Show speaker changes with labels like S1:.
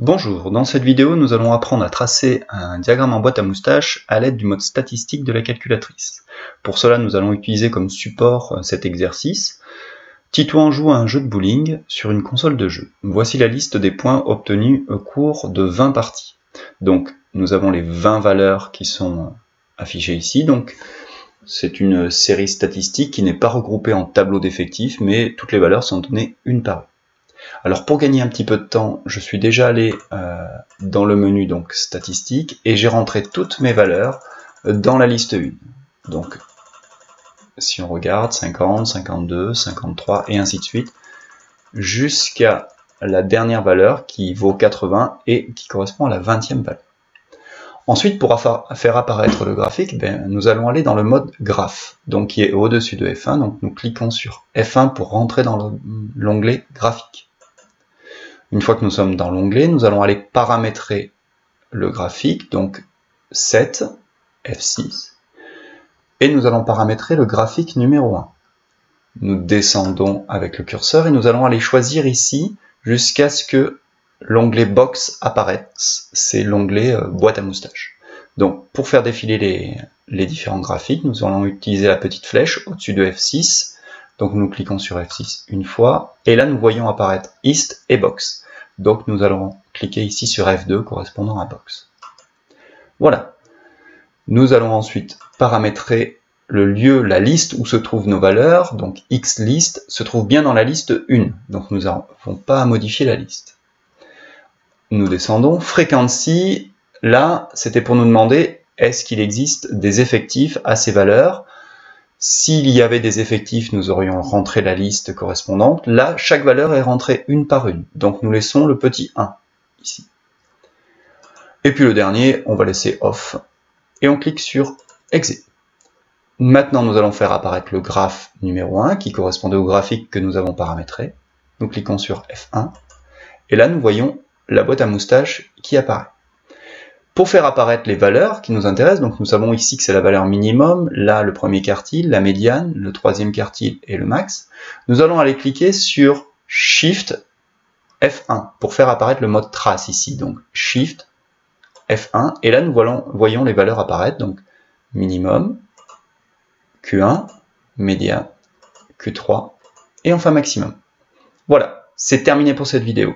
S1: Bonjour, dans cette vidéo nous allons apprendre à tracer un diagramme en boîte à moustaches à l'aide du mode statistique de la calculatrice. Pour cela nous allons utiliser comme support cet exercice. Titouan joue à un jeu de bowling sur une console de jeu. Voici la liste des points obtenus au cours de 20 parties. Donc nous avons les 20 valeurs qui sont affichées ici. Donc c'est une série statistique qui n'est pas regroupée en tableau d'effectifs, mais toutes les valeurs sont données une par une. Alors pour gagner un petit peu de temps, je suis déjà allé dans le menu donc statistique et j'ai rentré toutes mes valeurs dans la liste 1. Donc si on regarde 50, 52, 53 et ainsi de suite, jusqu'à la dernière valeur qui vaut 80 et qui correspond à la 20e valeur. Ensuite, pour faire apparaître le graphique, nous allons aller dans le mode graphe, donc qui est au-dessus de F1. Donc nous cliquons sur F1 pour rentrer dans l'onglet graphique. Une fois que nous sommes dans l'onglet, nous allons aller paramétrer le graphique, donc 7, F6, et nous allons paramétrer le graphique numéro 1. Nous descendons avec le curseur et nous allons aller choisir ici jusqu'à ce que l'onglet Box apparaisse, c'est l'onglet boîte à moustaches. Donc pour faire défiler les différents graphiques, nous allons utiliser la petite flèche au-dessus de F6. Donc nous cliquons sur F6 une fois, et là nous voyons apparaître East et Box. Donc nous allons cliquer ici sur F2 correspondant à Box. Voilà. Nous allons ensuite paramétrer le lieu, la liste où se trouvent nos valeurs. Donc XList se trouve bien dans la liste 1. Donc nous n'avons pas à modifier la liste. Nous descendons. Frequency, là c'était pour nous demander est-ce qu'il existe des effectifs à ces valeurs. S'il y avait des effectifs, nous aurions rentré la liste correspondante. Là, chaque valeur est rentrée une par une. Donc nous laissons le petit 1 ici. Et puis le dernier, on va laisser off. Et on clique sur Exit. Maintenant, nous allons faire apparaître le graphe numéro 1 qui correspondait au graphique que nous avons paramétré. Nous cliquons sur F1. Et là, nous voyons la boîte à moustaches qui apparaît. Pour faire apparaître les valeurs qui nous intéressent, donc nous savons ici que c'est la valeur minimum, là le premier quartile, la médiane, le troisième quartile et le max, nous allons aller cliquer sur Shift F1 pour faire apparaître le mode trace ici, donc Shift F1, et là nous voyons les valeurs apparaître, donc minimum, Q1, médiane, Q3 et enfin maximum. Voilà, c'est terminé pour cette vidéo.